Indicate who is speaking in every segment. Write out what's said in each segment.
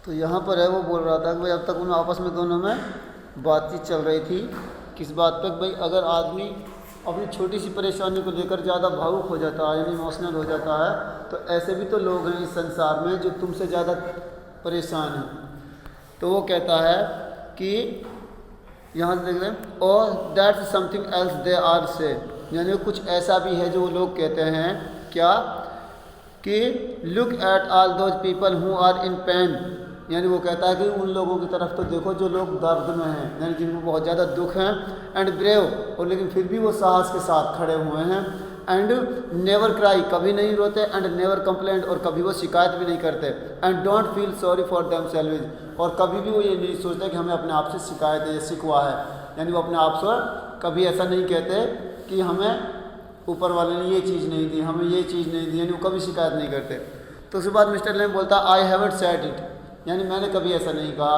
Speaker 1: तो यहाँ पर है वो बोल रहा था कि भाई अब तक उन आपस में दोनों में बातचीत चल रही थी किस बात पे, भाई अगर आदमी अपनी छोटी सी परेशानी को लेकर ज़्यादा भावुक हो जाता है यानी इमोशनल हो जाता है, तो ऐसे भी तो लोग हैं इस संसार में जो तुमसे ज़्यादा परेशान हैं। तो वो कहता है कि यहाँ से देख रहे हैं, और that's something else they are say, यानी कुछ ऐसा भी है जो लोग कहते हैं क्या कि look at all those people who are in pain, यानी वो कहता है कि उन लोगों की तरफ तो देखो जो लोग दर्द में हैं, यानी जिनको बहुत ज़्यादा दुख है, एंड ब्रेव, और लेकिन फिर भी वो साहस के साथ खड़े हुए हैं, एंड नेवर क्राई, कभी नहीं रोते, एंड नेवर कंप्लेंट, और कभी वो शिकायत भी नहीं करते, and don't feel sorry for them salvage, और कभी भी वो ये नहीं सोचते कि हमें अपने आप से शिकायत है या शिकवा है, यानी वो अपने आप से कभी ऐसा नहीं कहते कि हमें ऊपर वाले ने ये चीज़ नहीं दी, हमें ये चीज़ नहीं दी, यानी वो कभी शिकायत नहीं करते। तो उसके बाद मिस्टर लैम बोलता आई हैवंट सेड इट, यानी मैंने कभी ऐसा नहीं कहा,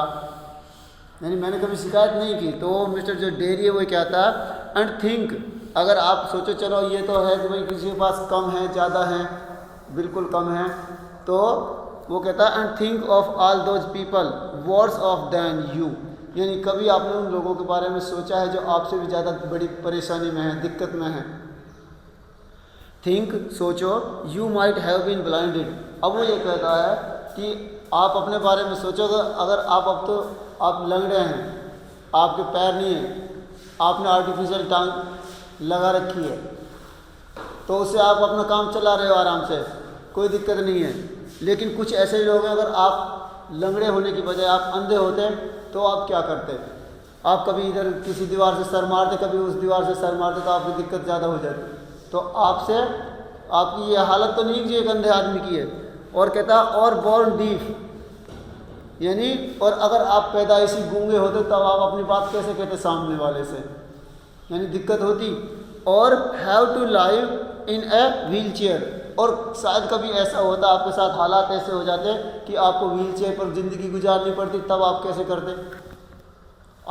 Speaker 1: यानी मैंने कभी शिकायत नहीं की। तो मिस्टर जो डेरी है वो कहता है एंड थिंक, अगर आप सोचो चलो ये तो है कि भाई किसी के पास कम है ज़्यादा है, बिल्कुल कम है, तो वो कहता है and think of all those people worse off than you, यानी कभी आपने उन लोगों के बारे में सोचा है जो आपसे भी ज़्यादा बड़ी परेशानी में है, दिक्कत में है। थिंक, सोचो, you might have been blinded, अब वो ये कहता है कि आप अपने बारे में सोचोगे, अगर अब तो आप लंगड़े हैं, आपके पैर नहीं हैं, आपने आर्टिफिशियल टांग लगा रखी है, तो उससे आप अपना काम चला रहे हो आराम से, कोई दिक्कत नहीं है। लेकिन कुछ ऐसे लोग हैं, अगर आप लंगड़े होने की बजाय आप अंधे होते तो आप क्या करते? आप कभी इधर किसी दीवार से सर मारते, कभी उस दीवार से सर मारते, तो आपकी दिक्कत ज़्यादा हो जाती। तो आपसे आपकी ये हालत तो नहीं कि एक अंधे आदमी की है। और कहता और बॉर्न डीफ, यानी और अगर आप पैदाइशी गूंगे होते तब आप अपनी बात कैसे कहते सामने वाले से, यानी दिक्कत होती। और have to live in a wheelchair, और शायद कभी ऐसा होता आपके साथ, हालात ऐसे हो जाते कि आपको व्हील चेयर पर ज़िंदगी गुजारनी पड़ती, तब आप कैसे करते?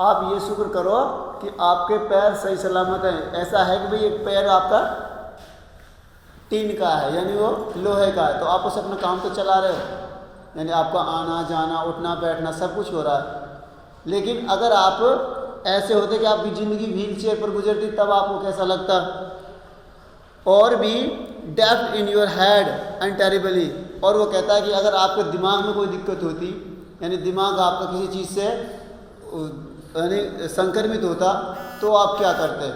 Speaker 1: आप ये शुक्र करो कि आपके पैर सही सलामत हैं। ऐसा है कि भाई एक पैर आपका टीन का है, यानी वो लोहे का है, तो आप उसे अपना काम तो चला रहे हो, यानी आपका आना जाना उठना बैठना सब कुछ हो रहा है। लेकिन अगर आप ऐसे होते कि आपकी ज़िंदगी व्हील चेयर पर गुजरती, तब आपको कैसा लगता? और भी deaf in your head and terribly, और वो कहता है कि अगर आपके दिमाग में कोई दिक्कत होती, यानी दिमाग आपका किसी चीज़ से यानी संक्रमित होता, तो आप क्या करते?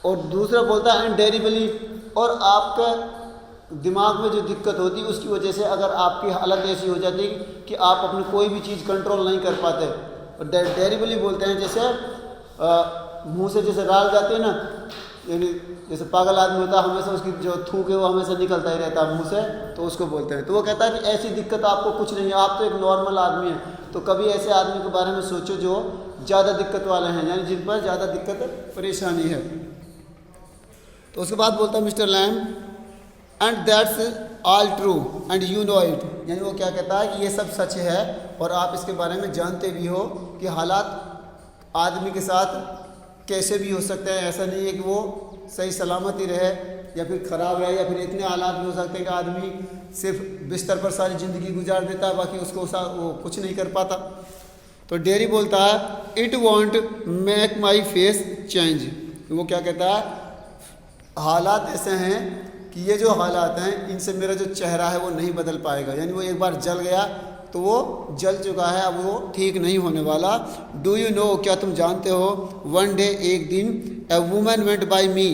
Speaker 1: और दूसरा बोलता है एंड टेरिबली, और आपका दिमाग में जो दिक्कत होती उसकी वजह से अगर आपकी हालत ऐसी हो जाती कि आप अपनी कोई भी चीज़ कंट्रोल नहीं कर पाते। और टेरिबली बोलते हैं जैसे मुंह से जैसे राल जाते हैं ना, यानी जैसे पागल आदमी होता है, हमेशा उसकी जो थूक है वो हमेशा निकलता ही रहता है मुंह से, तो उसको बोलते हैं। तो वो कहता है कि ऐसी दिक्कत आपको कुछ नहीं है, आप तो एक नॉर्मल आदमी हैं। तो कभी ऐसे आदमी के बारे में सोचो जो ज़्यादा दिक्कत वाले हैं, यानी जिन पर ज़्यादा दिक्कत परेशानी है। तो उसके बाद बोलता है mister Lamb and that's all true and you know it, यानी वो क्या कहता है कि ये सब सच है और आप इसके बारे में जानते भी हो कि हालात आदमी के साथ कैसे भी हो सकते हैं। ऐसा नहीं है कि वो सही सलामत ही रहे या फिर ख़राब रहे, या फिर इतने हालात भी हो सकते हैं कि आदमी सिर्फ बिस्तर पर सारी ज़िंदगी गुजार देता है, बाकी उसको वो कुछ नहीं कर पाता। तो डेरी बोलता है it won't make my face change, वो क्या कहता है हालात ऐसे हैं कि ये जो हालात हैं इनसे मेरा जो चेहरा है वो नहीं बदल पाएगा, यानी वो एक बार जल गया तो वो जल चुका है, अब वो ठीक नहीं होने वाला। डू यू नो, क्या तुम जानते हो, वन डे एक दिन a woman went by me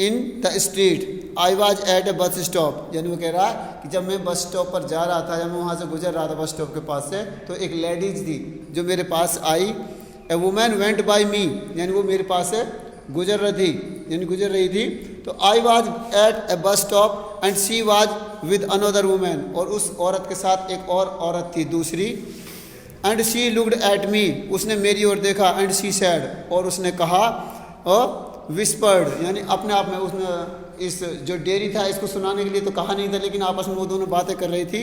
Speaker 1: in the street I was at A bus stop, यानी वो कह रहा है कि जब मैं बस स्टॉप पर जा रहा था, जब मैं वहाँ से गुजर रहा था बस स्टॉप के पास से, तो एक लेडीज़ थी जो मेरे पास आई। ए वुमन वेंट बाई मी, यानी वो मेरे पास से गुजर रही थी। तो I was at A bus stop and she was with another women, और उस औरत के साथ एक और औरत थी दूसरी। And she looked at me, उसने मेरी ओर देखा। एंड शी सैड, और उसने कहा, और विस्पर्ड, यानी अपने आप में उसने इस जो डेरी था इसको सुनाने के लिए तो कहा नहीं था, लेकिन आपस में वो दोनों बातें कर रही थी।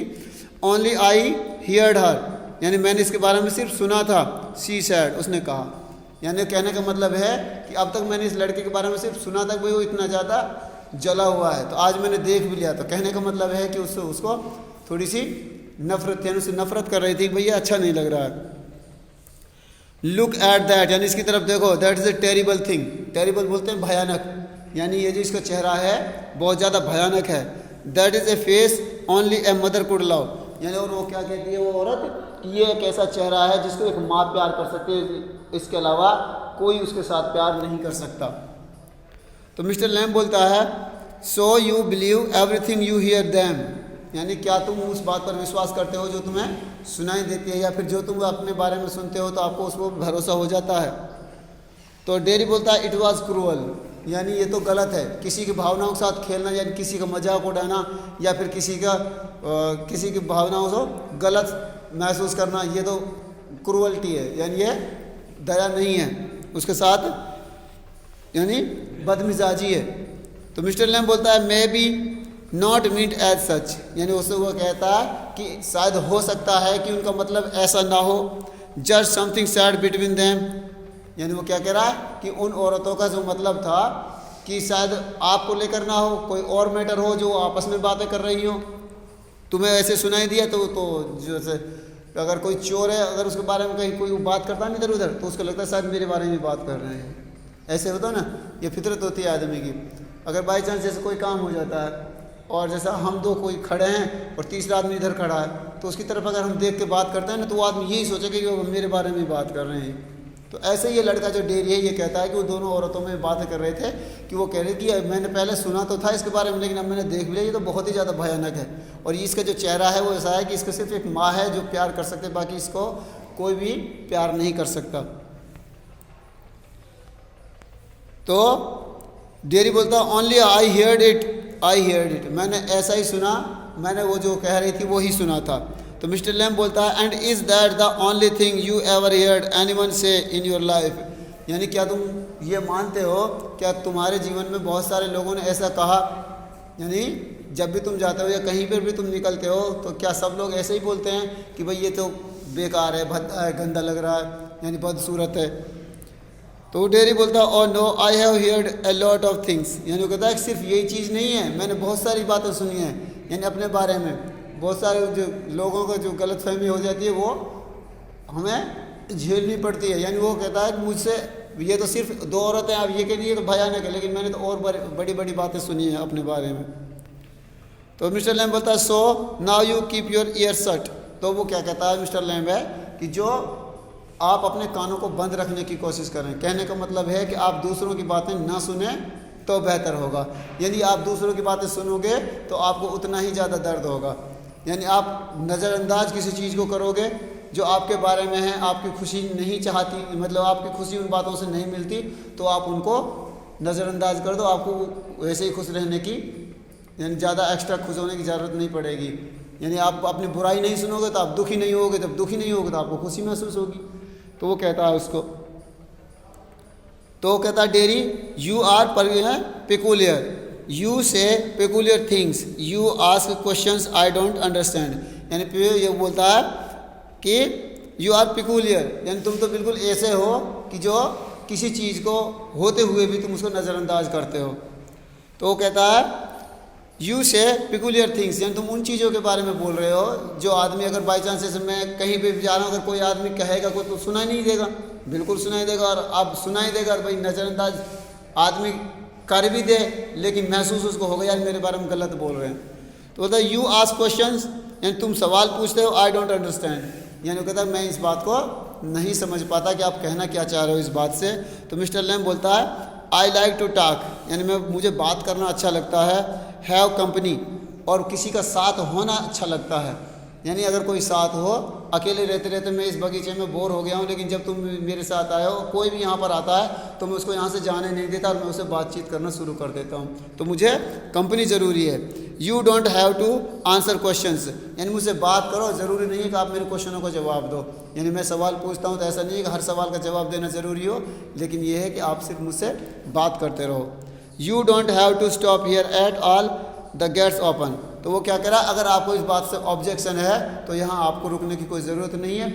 Speaker 1: ओनली आई हियर्ड हर, यानी मैंने इसके बारे में सिर्फ सुना था। शी सैड, उसने कहा, यानी कहने का मतलब है कि अब तक मैंने इस लड़के के बारे में सिर्फ सुना था कि भाई वो इतना ज़्यादा जला हुआ है, तो आज मैंने देख भी लिया। तो कहने का मतलब है कि उसको थोड़ी सी नफरत यानी उससे नफरत कर रही थी कि भैया अच्छा नहीं लग रहा है। लुक एट दैट यानी इसकी तरफ देखो, that is a terrible thing, terrible बोलते हैं भयानक, यानी ये जो इसका चेहरा है बहुत ज़्यादा भयानक है। That is a face only a mother could love, यानी और वो क्या कहती है वो औरत, ये एक ऐसा चेहरा है जिसको एक माँ प्यार कर सकती है, इसके अलावा कोई उसके साथ प्यार नहीं कर सकता। तो मिस्टर लैम्ब बोलता है so you believe everything you here them, यानी क्या तुम उस बात पर विश्वास करते हो जो तुम्हें सुनाई देती है, या फिर जो तुम अपने बारे में सुनते हो तो आपको उस पर भरोसा हो जाता है। तो डेरी बोलता है इट वॉज क्रूअल, यानी ये तो गलत है, किसी की भावनाओं के साथ खेलना, यानी किसी का मजाक उड़ाना या फिर किसी की भावनाओं से गलत महसूस करना, ये तो क्रूअल्टी है, यानी ये दया नहीं है उसके साथ, यानी बदमिजाजी है। तो मिस्टर लैम्ब बोलता है maybe not meet as such, यानी उससे वो कहता है कि शायद हो सकता है कि उनका मतलब ऐसा ना हो, just something sad between them, यानी वो क्या कह रहा है कि उन औरतों का जो मतलब था कि शायद आपको लेकर ना हो, कोई और मैटर हो जो आपस में बातें कर रही हो, तुम्हें ऐसे सुनाई दिया तो जैसे अगर कोई चोर है, अगर उसके बारे में कहीं कोई बात करता नहीं इधर उधर तो उसको लगता है शायद मेरे बारे में बात कर रहे हैं, ऐसे होता ना, ये फितरत होती है आदमी की। अगर बाई चांस जैसे कोई काम हो जाता है और जैसा हम दो कोई खड़े हैं और तीसरा आदमी इधर खड़ा है, तो उसकी तरफ अगर हम देख के बात करते हैं ना तो वो आदमी यही सोचेगा कि वो मेरे बारे में बात कर रहे हैं। तो ऐसे ये लड़का जो डेरी है ये कहता है कि वो दोनों औरतों में बातें कर रहे थे कि वो कह रहे कि मैंने पहले सुना तो था इसके बारे में, लेकिन अब मैंने देख भी लिया, ये तो बहुत ही ज़्यादा भयानक है, और ये इसका जो चेहरा है वो ऐसा है कि इसको सिर्फ एक माँ है जो प्यार कर सकते, बाकी इसको कोई भी प्यार नहीं कर सकता। तो डेरी बोलता ओनली आई हियर्ड इट, मैंने ऐसा ही सुना, मैंने वो जो कह रही थी वो ही सुना था। तो मिस्टर लैम्ब बोलता है and is that the only thing you ever heard anyone से इन योर लाइफ, यानी क्या तुम ये मानते हो, क्या तुम्हारे जीवन में बहुत सारे लोगों ने ऐसा कहा, यानी जब भी तुम जाते हो या कहीं पर भी तुम निकलते हो तो क्या सब लोग ऐसे ही बोलते हैं कि भाई ये तो बेकार है, भद्दा है, गंदा लग रहा है, यानी बदसूरत है। तो डेरी बोलता है और no I have heard a lot of things, यानी वो कहता है कि सिर्फ यही चीज़ नहीं है, मैंने बहुत सारी बातें सुनी हैं, यानी अपने बारे में बहुत सारे जो लोगों को जो गलतफहमी हो जाती है वो हमें झेलनी पड़ती है। यानी वो कहता है कि मुझसे ये तो सिर्फ दो औरतें, आप ये कह दीजिए तो भयानक है, लेकिन मैंने तो और बड़ी बड़ी बातें सुनी हैं अपने बारे में। तो मिस्टर लैम्ब बोलता है so now you keep your year shut, तो वो क्या कहता है मिस्टर लैम्ब है कि जो आप अपने कानों को बंद रखने की कोशिश करें, कहने का मतलब है कि आप दूसरों की बातें ना सुने तो बेहतर होगा, यदि आप दूसरों की बातें सुनोगे तो आपको उतना ही ज़्यादा दर्द होगा, यानी आप नज़रअंदाज किसी चीज़ को करोगे जो आपके बारे में है, आपकी खुशी नहीं चाहती, मतलब आपकी खुशी उन बातों से नहीं मिलती तो आप उनको नज़रअंदाज कर दो, आपको वैसे ही खुश रहने की यानी ज़्यादा एक्स्ट्रा खुश होने की ज़रूरत नहीं पड़ेगी। यानी आप अपनी बुराई नहीं सुनोगे तो आप दुखी नहीं होगे, जब दुखी नहीं होगे तो आपको खुशी महसूस होगी। तो वो कहता है उसको, तो कहता है Derry you are peculiar, you say peculiar things, you ask questions I don't understand, यानी ये बोलता है कि यू आर पेकुलियर, यानी तुम तो बिल्कुल ऐसे हो कि जो किसी चीज़ को होते हुए भी तुम उसको नज़रअंदाज करते हो। तो वो कहता है यू से पेकुलियर थिंग्स, यानी तुम उन चीज़ों के बारे में बोल रहे हो जो आदमी अगर बाई चांस जैसे मैं कहीं पे भी जा रहा हूँ, अगर कोई आदमी कहेगा कोई तो सुनाई नहीं देगा, बिल्कुल सुनाई देगा, और अब सुनाई देगा भाई नज़रअंदाज आदमी कर भी दे लेकिन महसूस उसको होगा यार मेरे बारे में गलत बोल रहे हैं। तो बोलता है यू आस्क क्वेश्चंस, यानी तुम सवाल पूछते हो, आई डोंट अंडरस्टैंड, यानी वो कहता है मैं इस बात को नहीं समझ पाता कि आप कहना क्या चाह रहे हो इस बात से। तो मिस्टर लैम्ब बोलता है आई लाइक टू टॉक, यानी मुझे बात करना अच्छा लगता है, हैव कंपनी, और किसी का साथ होना अच्छा लगता है, यानी अगर कोई साथ हो, अकेले रहते रहते मैं इस बगीचे में बोर हो गया हूँ, लेकिन जब तुम मेरे साथ आए हो, कोई भी यहाँ पर आता है तो मैं उसको यहाँ से जाने नहीं देता और मैं उससे बातचीत करना शुरू कर देता हूँ, तो मुझे कंपनी ज़रूरी है। You don't have to answer questions, यानी मुझसे बात करो, ज़रूरी नहीं है कि आप मेरे क्वेश्चनों को जवाब दो, यानी मैं सवाल पूछता हूँ तो ऐसा नहीं है कि हर सवाल का जवाब देना ज़रूरी हो, लेकिन ये है कि आप सिर्फ मुझसे बात करते रहो। You don't have to stop here at all the gates open, तो वो क्या करा, अगर आपको इस बात से ऑब्जेक्शन है तो यहाँ आपको रुकने की कोई ज़रूरत नहीं है,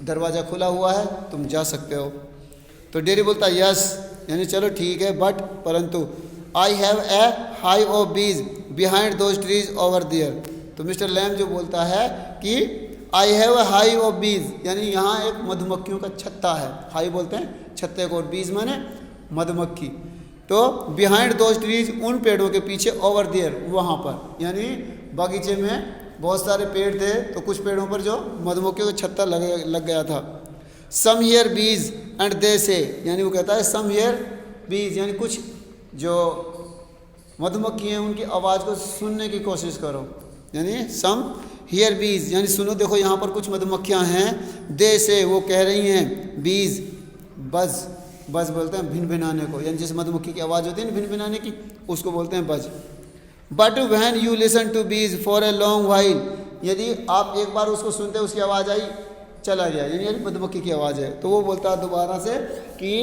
Speaker 1: दरवाज़ा खुला हुआ है, तुम जा सकते हो। तो डेरी बोलता है यस, यानी चलो ठीक है, बट परंतु I have a hive of bees behind those trees over there, तो मिस्टर लैम्ब जो बोलता है कि I have a hive of bees, यानी यहाँ एक मधुमक्खियों का छत्ता है। हाई बोलते हैं छत्ते को, और बीज माने मधुमक्खी। तो बिहाइंड दोज ट्रीज, उन पेड़ों के पीछे, ओवर देयर, वहाँ पर, यानी बगीचे में बहुत सारे पेड़ थे, तो कुछ पेड़ों पर जो मधुमक्खियों का छत्ता लग गया था। सम हियर बीज एंड दे से, यानी वो कहता है सम हियर बीज, यानी कुछ जो मधुमक्खी हैं उनकी आवाज़ को सुनने की कोशिश करो, यानी सम हियर बीज, यानी सुनो, देखो यहाँ पर कुछ मधुमक्खियाँ हैं। दे से, वो कह रही हैं, बीज, बज, बज बोलते हैं भिन भिनाने को, यानी जिस मधुमक्खी की आवाज़ होती है ना भिन भिनाने की, उसको बोलते हैं buzz. But when you listen to bees for a long while, यदि आप एक बार उसको सुनते, उसकी आवाज़ आई, चला गया, यानी मधुमक्खी की आवाज़ है, तो वो बोलता है दोबारा से कि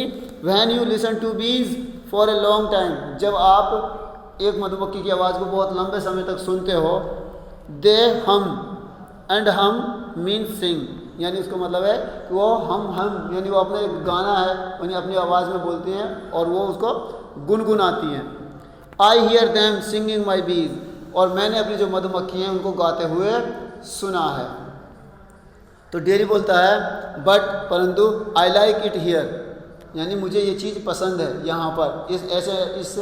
Speaker 1: van you listen to bees for a long time, जब आप एक मधुमक्खी की आवाज़ को बहुत लंबे समय तक सुनते हो। दे हम एंड हम मीन सिंग, यानी उसका मतलब है कि वो हम यानी वो अपने गाना है, यानी अपनी आवाज़ में बोलती हैं और वो उसको गुनगुनाती हैं। आई हियर दैम सिंगिंग माई बीज, और मैंने अपनी जो मधुमक्खी हैं उनको गाते हुए सुना है। तो डेयरी बोलता है बट, परंतु आई लाइक इट हियर, यानी मुझे ये चीज़ पसंद है यहाँ पर, इस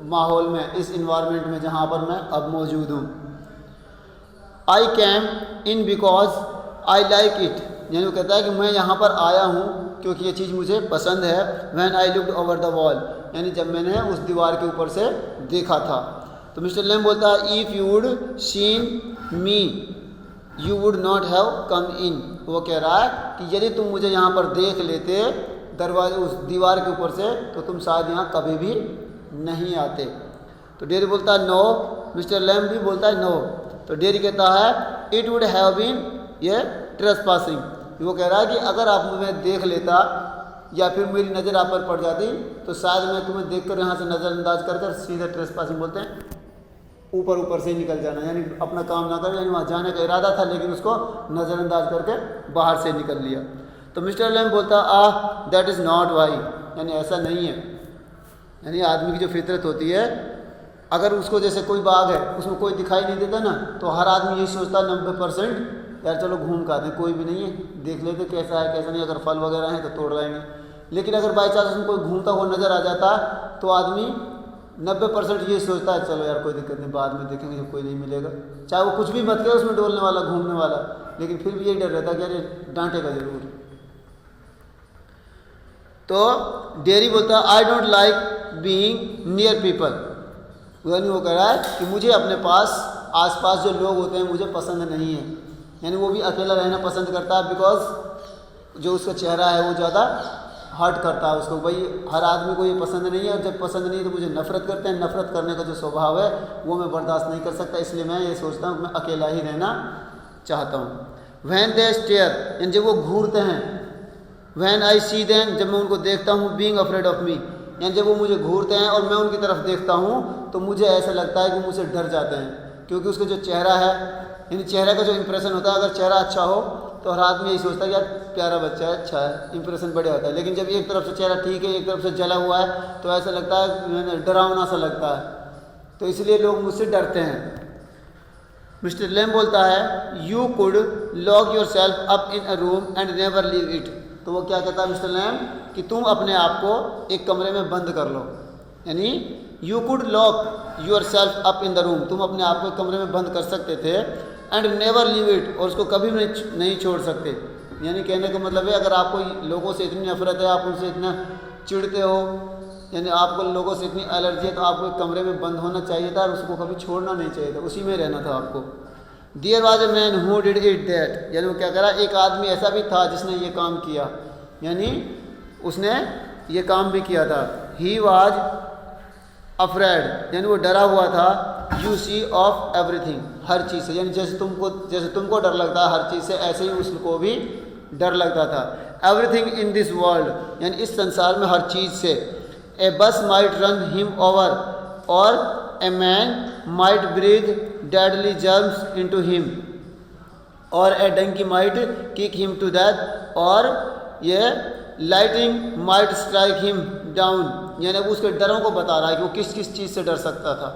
Speaker 1: माहौल में, इस इन्वायरमेंट में जहाँ पर मैं अब मौजूद हूँ। I came in because I like it, यानी वो कहता है कि मैं यहाँ पर आया हूँ क्योंकि ये चीज़ मुझे पसंद है। When I looked over the wall, यानी जब मैंने उस दीवार के ऊपर से देखा था। तो मिस्टर लैम बोलता है if you would seen me you would not have come in, वो कह रहा है कि यदि तुम मुझे यहाँ पर देख लेते दरवाजे उस दीवार के ऊपर से, तो तुम शायद यहाँ कभी भी नहीं आते। तो डेरी बोलता है नो, मिस्टर लैम भी बोलता है नो। तो डेरी कहता है इट वुड हैव बीन ये ट्रेसपासिंग, वो कह रहा है कि अगर आप मुझे देख लेता या फिर मेरी नज़र आप पर पड़ जाती तो शायद मैं तुम्हें देखकर यहाँ से नज़रअंदाज कर सीधे ट्रेसपासिंग बोलते हैं, ऊपर से ही निकल जाना, यानी अपना काम ना कर, यानी वहाँ जाने का इरादा था लेकिन उसको नज़रअंदाज करके बाहर से निकल लिया। तो मिस्टर लैम बोलता दैट इज़ नॉट वाई, यानी ऐसा नहीं है, यानी आदमी की जो फितरत होती है, अगर उसको जैसे कोई बाग है उसमें कोई दिखाई नहीं देता ना, तो हर आदमी यही सोचता 90% यार चलो घूम के आते हैं, कोई भी नहीं है, देख लेते कैसा है कैसा नहीं, अगर फल वगैरह हैं तो तोड़ लाएंगे। लेकिन अगर बाई चांस उसमें कोई घूमता हुआ नज़र आ जाता तो आदमी 90% ये सोचता है चलो यार कोई दिक्कत नहीं, बाद में देखेंगे जब कोई नहीं मिलेगा, चाहे वो कुछ भी मत करे उसमें डोलने वाला घूमने वाला, लेकिन फिर भी यही डर रहता कि अरे डांटेगा ज़रूर। तो डेरी बोलता है I don't like being near people, यानी वो कह रहा है कि मुझे अपने आसपास जो लोग होते हैं मुझे पसंद नहीं है, यानी वो भी अकेला रहना पसंद करता है, बिकॉज जो उसका चेहरा है वो ज़्यादा हर्ट करता है उसको। भाई हर आदमी को ये पसंद नहीं है, और जब पसंद नहीं है तो मुझे नफ़रत करते हैं, नफ़रत करने का जो स्वभाव है वो मैं बर्दाश्त नहीं कर सकता, इसलिए मैं ये सोचता हूँ मैं अकेला ही रहना चाहता हूँ। व्हेन दे स्टेयर, यानी जब वो घूरते हैं, व्हेन आई सी देम, जब मैं उनको देखता हूँ, बीइंग अफ्रेड ऑफ मी, यानी जब वो मुझे घूरते हैं और मैं उनकी तरफ देखता हूँ तो मुझे ऐसा लगता है कि मुझसे डर जाते हैं, क्योंकि उसका जो चेहरा है, यानी चेहरे का जो इंप्रेशन होता है, अगर चेहरा अच्छा हो तो हर आदमी यही सोचता है यार प्यारा बच्चा है, अच्छा है, इंप्रेशन बढ़िया होता है। लेकिन जब एक तरफ से चेहरा ठीक है, एक तरफ से जला हुआ है, तो ऐसा लगता है डरावना सा लगता है, तो इसलिए लोग मुझसे डरते हैं। मिस्टर लैम बोलता है you could lock your self up in a room and never leave it, तो वो क्या कहता है मिस्टर लैम कि तुम अपने आप को एक कमरे में बंद कर लो, यानी you could lock your self up in the room, तुम अपने आप को एक कमरे में बंद कर सकते थे, एंड नेवर लीव इट, और उसको कभी भी नहीं छोड़ सकते। यानी कहने का मतलब है अगर आपको लोगों से इतनी नफरत है, आप उनसे इतना चिढ़ते हो, यानी आपको लोगों से इतनी एलर्जी है, तो आपको एक कमरे में बंद होना चाहिए था और उसको कभी छोड़ना नहीं चाहिए था, उसी में रहना था आपको। There was a man who did it that, यानी वो क्या करा, एक आदमी ऐसा भी था जिसने ये काम किया, यानी उसने ये काम भी किया था। ही वाज अफ्रेड, यानी वो डरा हुआ था, यू सी ऑफ एवरीथिंग, हर चीज़ से, यानी जैसे तुमको डर लगता है हर चीज़ से, ऐसे ही उसको भी डर लगता था। एवरीथिंग इन दिस वर्ल्ड, यानी इस संसार में हर चीज़ से। ए बस माइट रन हिम ओवर, और a man might breathe deadly germs into him, और a donkey might kick him to death, और ये lightning might strike him down, यानी वो उसके डरों को बता रहा है कि वो किस किस चीज़ से डर सकता था।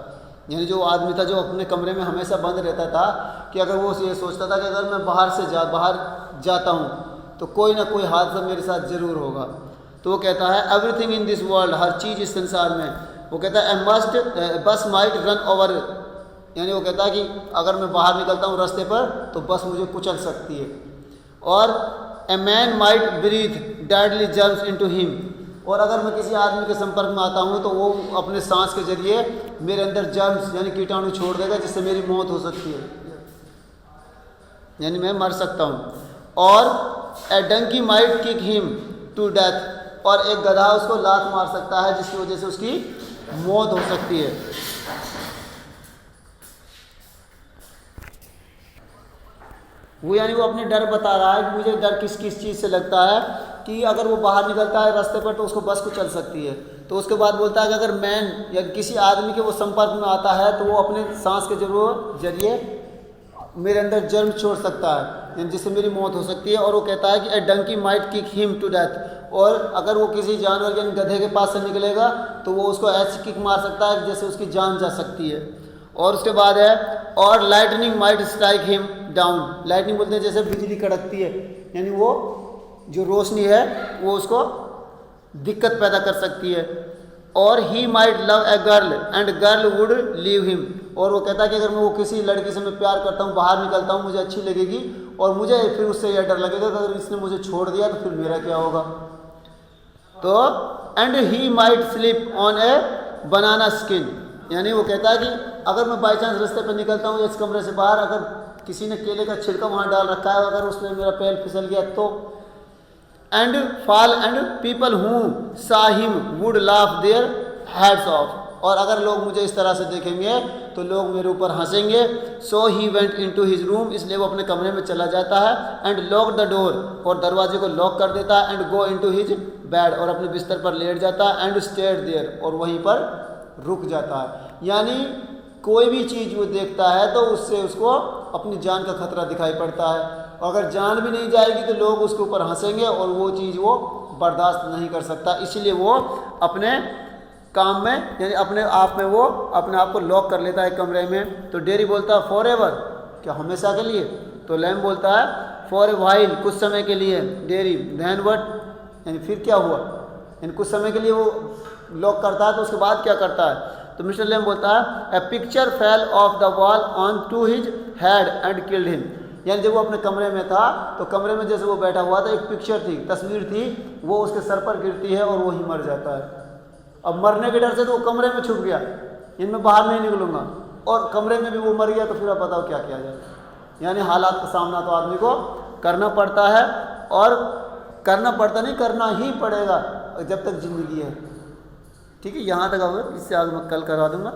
Speaker 1: यानी जो आदमी था जो अपने कमरे में हमेशा बंद रहता था कि अगर वो ये सोचता था कि अगर मैं बाहर जाता हूँ तो कोई ना कोई हादसा मेरे साथ ज़रूर होगा। तो वो कहता है एवरीथिंग इन दिस वर्ल्ड, हर चीज़ इस संसार में, वो कहता है बस माइट रन ओवर, यानी वो कहता है कि अगर मैं बाहर निकलता हूँ रास्ते पर तो बस मुझे कुचल सकती है। और a man might breathe deadly germs into him, और अगर मैं किसी आदमी के संपर्क में आता हूँ तो वो अपने सांस के जरिए मेरे अंदर जर्म्स यानी कीटाणु छोड़ देगा जिससे मेरी मौत हो सकती है, यानी मैं मर सकता हूँ। और a donkey might kick him to death, और एक गधा उसको लात मार सकता है जिसकी वजह से उसकी मौत हो सकती है। वो यानी वो अपने डर बता रहा है कि मुझे डर किस किस चीज़ से लगता है कि अगर वो बाहर निकलता है रास्ते पर तो उसको बस को चल सकती है। तो उसके बाद बोलता है कि अगर मैन या किसी आदमी के वो संपर्क में आता है तो वो अपने सांस के जरिए मेरे अंदर जर्म छोड़ सकता है जिससे मेरी मौत हो सकती है। और वो कहता है कि a donkey might kick him to death, और अगर वो किसी जानवर यानी गधे के पास से निकलेगा तो वो उसको ऐसी किक मार सकता है जैसे उसकी जान जा सकती है। और उसके बाद है और lightning might strike him down, lightning बोलते हैं जैसे बिजली कड़कती है, यानी वो जो रोशनी है वो उसको दिक्कत पैदा कर सकती है। और he might love a girl and girl would leave him, और वो कहता है कि अगर मैं वो किसी लड़की से मैं प्यार करता हूँ, बाहर निकलता हूँ, मुझे अच्छी लगेगी और मुझे फिर उससे यह डर लगेगा कि अगर इसने मुझे छोड़ दिया तो फिर मेरा क्या होगा। तो and he might sleep on A banana skin, यानी वो कहता है कि अगर मैं बाई चांस रास्ते पर निकलता हूँ इस कमरे से बाहर, अगर किसी ने केले का छिलका वहाँ डाल रखा है, अगर उसमें मेरा पैर फिसल गया तो। And fall and people who सा him would laugh their heads of, और अगर लोग मुझे इस तरह से देखेंगे तो लोग मेरे ऊपर हंसेंगे। So he went into his room, इसलिए वो अपने कमरे में चला जाता है। एंड लॉक द डोर, और दरवाजे को लॉक कर देता है। And go into his bed, और अपने बिस्तर पर लेट जाता है। एंड स्टेड देयर, और वहीं पर रुक जाता है। यानी कोई भी चीज़ वो देखता है तो उससे उसको अपनी जान का खतरा दिखाई पड़ता है, और अगर जान भी नहीं जाएगी तो लोग उसके ऊपर हंसेंगे और वो चीज़ वो बर्दाश्त नहीं कर सकता। इसलिए वो अपने काम में यानी अपने आप में वो अपने आप को लॉक कर लेता है कमरे में। तो डेरी बोलता है फॉर एवर, क्या हमेशा के लिए। तो लैम बोलता है फॉर ए वाइल, कुछ समय के लिए। डेरी देन व्हाट, यानी फिर क्या हुआ, यानी कुछ समय के लिए वो लॉक करता है तो उसके बाद क्या करता है। तो मिस्टर लैम बोलता है a picture fell off the wall on to his head and killed him, यानी जब वो अपने कमरे में था तो कमरे में जैसे वो बैठा हुआ था एक पिक्चर थी, तस्वीर थी, वो उसके सर पर गिरती है और वो ही मर जाता है। अब मरने के डर से तो वो कमरे में छुप गया, इनमें बाहर नहीं निकलूंगा, और कमरे में भी वो मर गया तो फिर आप बताओ क्या किया जाए। यानी हालात का सामना तो आदमी को करना पड़ता है, और करना पड़ता नहीं, करना ही पड़ेगा जब तक जिंदगी है। ठीक है, यहाँ तक होगा, इससे आगे मैं कल करा दूंगा।